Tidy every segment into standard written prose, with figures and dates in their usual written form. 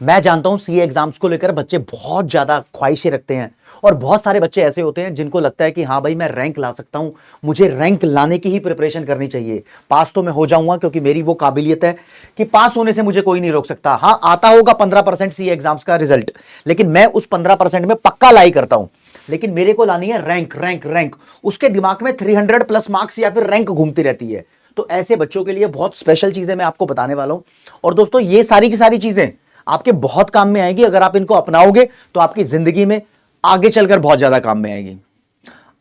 मैं जानता हूं सीए एग्जाम्स को लेकर बच्चे बहुत ज्यादा ख्वाहिशें रखते हैं और बहुत सारे बच्चे ऐसे होते हैं जिनको लगता है कि हाँ भाई मैं रैंक ला सकता हूं, मुझे रैंक लाने की ही प्रिपरेशन करनी चाहिए। पास तो मैं हो जाऊंगा क्योंकि मेरी वो काबिलियत है कि पास होने से मुझे कोई नहीं रोक सकता। हाँ, आता होगा 15% सीए एग्जाम्स का रिजल्ट, लेकिन मैं उस 15% में पक्का लाई करता हूं। लेकिन मेरे को लानी है रैंक रैंक रैंक। उसके दिमाग में 300 प्लस मार्क्स या फिर रैंक घूमती रहती है। तो ऐसे बच्चों के लिए बहुत स्पेशल चीजें मैं आपको बताने वाला हूं। और दोस्तों, ये सारी की सारी चीजें आपके बहुत काम में आएगी। अगर आप इनको अपनाओगे तो आपकी जिंदगी में आगे चलकर बहुत ज्यादा काम में आएगी।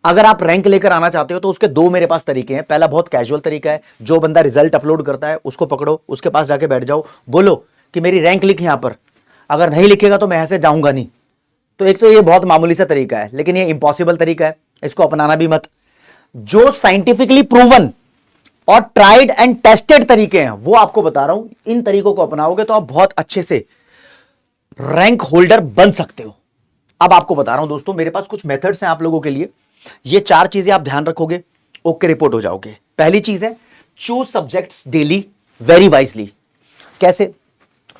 अगर आप रैंक लेकर आना चाहते हो तो उसके दो मेरे पास तरीके हैं। पहला बहुत कैजुअल तरीका है, जो बंदा रिजल्ट अपलोड करता है उसको पकड़ो, उसके पास जाके बैठ जाओ, बोलो कि मेरी रैंक लिख यहां पर। अगर नहीं लिखेगा तो मैं यहां से जाऊंगा नहीं। तो एक तो ये बहुत मामूली सा तरीका है, लेकिन ये इंपॉसिबल तरीका है, इसको अपनाना भी मत। जो साइंटिफिकली प्रूवन और ट्राइड एंड टेस्टेड तरीके हैं वो आपको बता रहा हूं। इन तरीकों को अपनाओगे तो आप बहुत अच्छे से रैंक होल्डर बन सकते हो। अब आपको बता रहा हूं दोस्तों, मेरे पास कुछ मेथड्स हैं आप लोगों के लिए। ये 4 चीजें आप ध्यान रखोगे, ओके रिपोर्ट हो जाओगे। पहली चीज है, choose subjects daily very wisely. कैसे?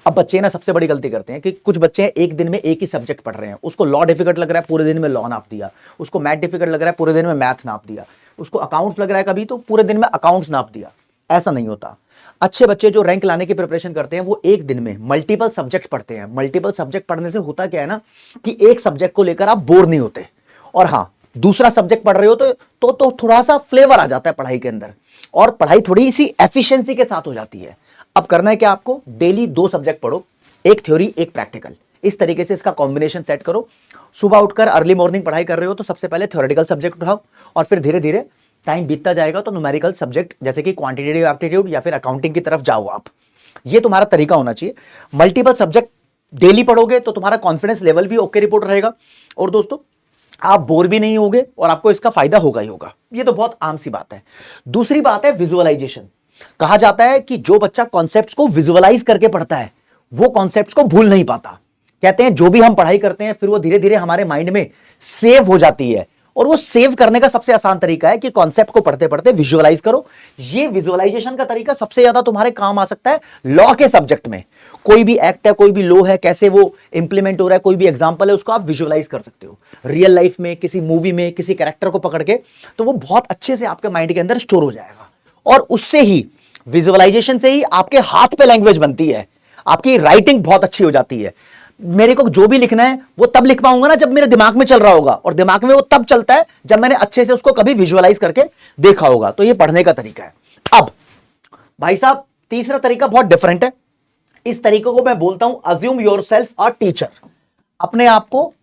अब बच्चे ना सबसे बड़ी गलती करते हैं कि कुछ बच्चे एक दिन में एक ही सब्जेक्ट पढ़ रहे हैं। उसको लॉ डिफिकल्ट लग रहा है, पूरे दिन में लॉ नाप दिया। उसको मैथ डिफिकल्ट लग रहा है, पूरे दिन में मैथ नाप दिया। उसको अकाउंट्स लग रहा है कभी, तो पूरे दिन में अकाउंट्स नाप दिया। ऐसा नहीं होता। अच्छे बच्चे जो रैंक लाने की प्रिपरेशन करते हैं वो एक दिन में मल्टीपल सब्जेक्ट पढ़ते हैं। मल्टीपल सब्जेक्ट पढ़ने से होता क्या है ना, कि एक सब्जेक्ट को लेकर आप बोर नहीं होते। और हाँ, दूसरा सब्जेक्ट पढ़ रहे हो तो थोड़ा सा फ्लेवर आ जाता है पढ़ाई के अंदर, और पढ़ाई थोड़ी सी एफिशिएंसी के साथ हो जाती है। अब करना है क्या आपको, डेली 2 सब्जेक्ट पढ़ो, एक थ्योरी एक प्रैक्टिकल। इस तरीके से इसका कॉम्बिनेशन सेट करो। सुबह उठकर अर्ली मॉर्निंग पढ़ाई कर रहे हो तो सबसे पहले थ्योरेटिकल सब्जेक्ट उठाओ, और फिर धीरे धीरे टाइम बीतता जाएगा तो न्यूमेरिकल सब्जेक्ट जैसे कि क्वांटिटेटिव एप्टीट्यूड या फिर अकाउंटिंग की तरफ जाओ आप। ये तुम्हारा तरीका होना चाहिए। मल्टीपल सब्जेक्ट डेली पढ़ोगे तो तुम्हारा कॉन्फिडेंस लेवल भी ओके रिपोर्ट रहेगा, और दोस्तों आप बोर भी नहीं होगे और आपको इसका फायदा होगा ही होगा। ये तो बहुत आम सी बात है। दूसरी बात है विजुअलाइजेशन। कहा जाता है कि जो बच्चा कॉन्सेप्ट्स को विजुअलाइज करके पढ़ता है वो कॉन्सेप्ट्स को भूल नहीं पाता। कहते हैं जो भी हम पढ़ाई करते हैं फिर वो धीरे धीरे हमारे माइंड में सेव हो जाती है, और वो सेव करने का सबसे आसान तरीका है कि कॉन्सेप्ट को पढ़ते पढ़ते विजुअलाइज करो। ये विजुअलाइजेशन का तरीका सबसे ज्यादा तुम्हारे काम आ सकता है लॉ के सब्जेक्ट में। कोई भी एक्ट है, कोई भी लॉ है, कैसे वो इंप्लीमेंट हो रहा है, कोई भी एग्जांपल है, उसको आप विजुअलाइज कर सकते हो रियल लाइफ में, किसी मूवी में, किसी कैरेक्टर को पकड़ के। तो वो बहुत अच्छे से आपके माइंड के अंदर स्टोर हो जाएगा, और उससे ही विजुअलाइजेशन से ही आपके हाथ पे लैंग्वेज बनती है, आपकी राइटिंग बहुत अच्छी हो जाती है। मेरे को जो भी लिखना है वो तब लिख पाऊंगा ना जब मेरे दिमाग में चल रहा होगा, और दिमाग में वो तब चलता है जब मैंने अच्छे से उसको कभी विजुअलाइज करके देखा होगा। तो ये पढ़ने का तरीका है। अब भाई साहब, तीसरा तरीका बहुत डिफरेंट है। इस तरीके को मैं बोलता हूं अज्यूम योरसेल्फ अ टीचर। अपने आप को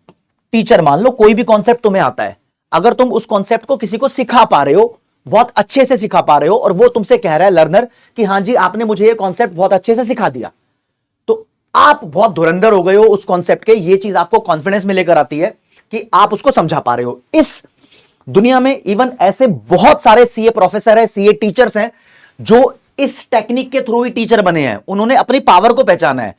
टीचर मान लो। कोई भी कॉन्सेप्ट तुम्हें आता है, अगर तुम उस कॉन्सेप्ट को किसी को सिखा पा रहे हो, बहुत अच्छे से सिखा पा रहे हो, और वो तुमसे कह रहा है लर्नर कि हां जी आपने मुझे ये कॉन्सेप्ट बहुत अच्छे से सिखा दिया, तो आप बहुत धुरंधर हो गए हो उस कॉन्सेप्ट के। ये चीज आपको कॉन्फिडेंस में लेकर आती है कि आप उसको समझा पा रहे हो। इस दुनिया में इवन ऐसे बहुत सारे सीए प्रोफेसर है, सीए टीचर्स हैं जो इस टेक्निक के थ्रू ही टीचर बने हैं। उन्होंने अपनी पावर को पहचाना है।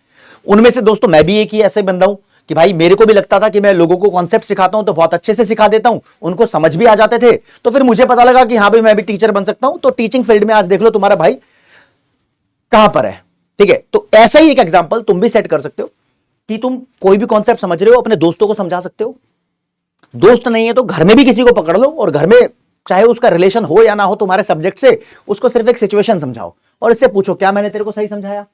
उनमें से दोस्तों मैं भी एक ही ऐसे बंदा हूं कि भाई मेरे को भी लगता था कि मैं लोगों को कॉन्सेप्ट सिखाता हूं तो बहुत अच्छे से सिखा देता हूं, उनको समझ भी आ जाते थे। तो फिर मुझे पता लगा कि हां भाई मैं भी टीचर बन सकता हूं। तो टीचिंग फील्ड में आज देख लो तुम्हारा भाई कहां पर है। ठीक है, तो ऐसा ही एक एग्जांपल तुम भी सेट कर सकते हो कि तुम कोई भी कॉन्सेप्ट समझ रहे हो, अपने दोस्तों को समझा सकते हो। दोस्त नहीं है तो घर में भी किसी को पकड़ लो, और घर में चाहे उसका रिलेशन हो या ना हो तुम्हारे सब्जेक्ट से, उसको सिर्फ एक सिचुएशन समझाओ और इससे पूछो क्या मैंने तेरे को सही समझाया।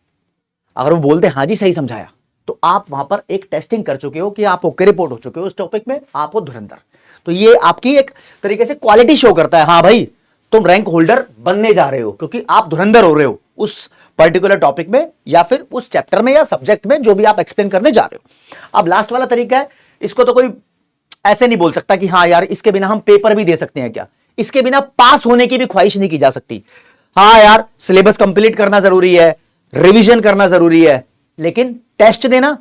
अगर वो बोलते हां जी सही समझाया, तो आप वहां पर एक टेस्टिंग कर चुके हो कि आप ओके रिपोर्ट हो चुके हो उस टॉपिक में, आप हो धुरंधर। तो ये आपकी एक तरीके से क्वालिटी शो करता है, हां भाई तुम रैंक होल्डर बनने जा रहे हो क्योंकि आप धुरंधर हो रहे हो उस पर्टिकुलर टॉपिक में, या फिर उस चैप्टर में या सब्जेक्ट में जो भी आप एक्सप्लेन करने जा रहे हो। अब लास्ट वाला तरीका है, इसको तो कोई ऐसे नहीं बोल सकता कि हाँ यार इसके बिना हम पेपर भी दे सकते हैं क्या, इसके बिना पास होने की भी ख्वाहिश नहीं की जा सकती। हाँ यार सिलेबस कंप्लीट करना जरूरी है, रिवीजन करना जरूरी है, लेकिन टेस्ट देना,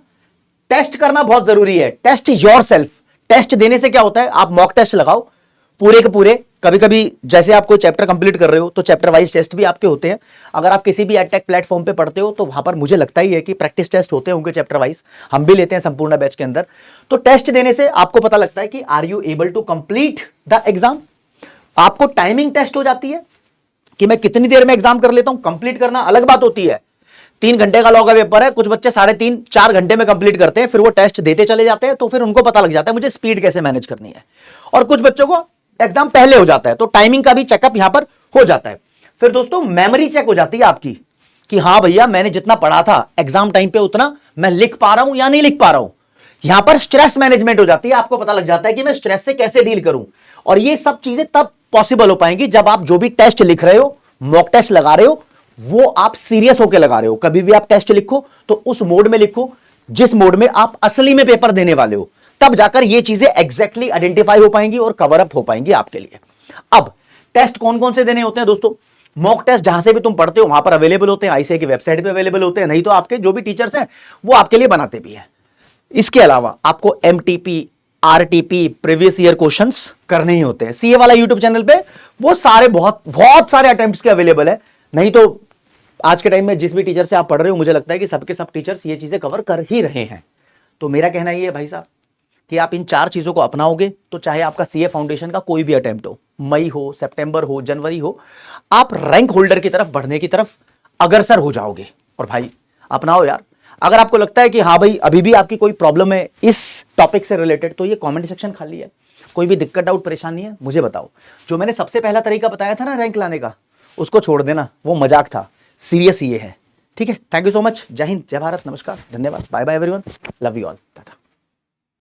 टेस्ट करना बहुत जरूरी है। Test yourself. टेस्ट देने से क्या होता है, आप मॉक टेस्ट लगाओ पूरे के पूरे। कभी कभी जैसे आप कोई चैप्टर कंप्लीट कर रहे हो तो चैप्टर वाइज टेस्ट भी आपके होते हैं। अगर आप किसी भी एडटेक प्लेटफॉर्म पे पढ़ते हो तो वहां पर मुझे लगता ही है कि प्रैक्टिस टेस्ट होते होंगे चैप्टर वाइज, हम भी लेते हैं संपूर्ण बैच के अंदर। तो टेस्ट देने से आपको पता लगता है कि are you able to complete the exam. आपको टाइमिंग टेस्ट हो जाती है कि मैं कितनी देर में एग्जाम कर लेता हूं। कंप्लीट करना अलग बात होती है, 3 घंटे का लॉ का पेपर है, कुछ बच्चे 3.5-4 घंटे में कंप्लीट करते हैं, फिर वो टेस्ट देते चले जाते हैं, तो फिर उनको पता लग जाता है मुझे स्पीड कैसे मैनेज करनी है। और कुछ बच्चों को एग्जाम पहले हो जाता है, तो टाइमिंग का भी चेकअप यहां पर हो जाता है। फिर दोस्तों मेमोरी चेक हो जाती है आपकी कि हां भैया मैंने जितना पढ़ा था एग्जाम टाइम पे उतना मैं लिख पा रहा हूं या नहीं लिख पा रहा हूं। यहां पर स्ट्रेस मैनेजमेंट हो जाती है, आपको पता लग जाता है कि मैं स्ट्रेस से कैसे डील करूं। और ये सब चीजें तब पॉसिबल हो पाएंगी जब आप जो भी टेस्ट लिख रहे हो, मॉक टेस्ट लगा रहे हो, वो आप सीरियस होकर लगा रहे हो। कभी भी आप टेस्ट लिखो तो उस मोड में लिखो जिस मोड में आप असली में पेपर देने वाले हो, तब जाकर ये चीजें एग्जैक्टली आइडेंटिफाई हो पाएंगी और कवर अप हो पाएंगी आपके लिए। अब टेस्ट कौन कौन से देने होते हैं दोस्तों? मॉक टेस्ट जहां से भी तुम पढ़ते हो वहां पर अवेलेबल होते हैं, आईसीए की वेबसाइट पे अवेलेबल होते हैं, नहीं तो आपके जो भी टीचर्स हैं वो आपके लिए बनाते भी हैं। इसके अलावा आपको MTP, RTP, previous year questions करने ही होते हैं। सीए वाला यूट्यूब चैनल पे वो सारे बहुत सारे अटेम्प्ट्स के अवेलेबल है। नहीं तो आज के टाइम में जिस भी टीचर से आप पढ़ रहे हो, मुझे लगता है कि सबके सब टीचर्स ये चीजें कवर कर ही रहे हैं। तो मेरा कहना ये है भाई साहब कि आप इन 4 चीजों को अपनाओगे तो चाहे आपका सीए फाउंडेशन का कोई भी अटेम्प्ट हो, मई हो, सितंबर हो, जनवरी हो, आप रैंक होल्डर की तरफ बढ़ने की तरफ अग्रसर हो जाओगे। और भाई अपनाओ यार। अगर आपको लगता है कि हाँ भाई अभी भी आपकी कोई प्रॉब्लम है इस टॉपिक से रिलेटेड, तो ये कमेंट सेक्शन खाली है। कोई भी दिक्कत, डाउट, परेशानी है मुझे बताओ। जो मैंने सबसे पहला तरीका बताया था ना रैंक लाने का, उसको छोड़ देना, वो मजाक था, सीरियस ये है। ठीक है, थैंक यू सो मच। जय हिंद, जय भारत, नमस्कार, धन्यवाद, bye bye everyone, love you all.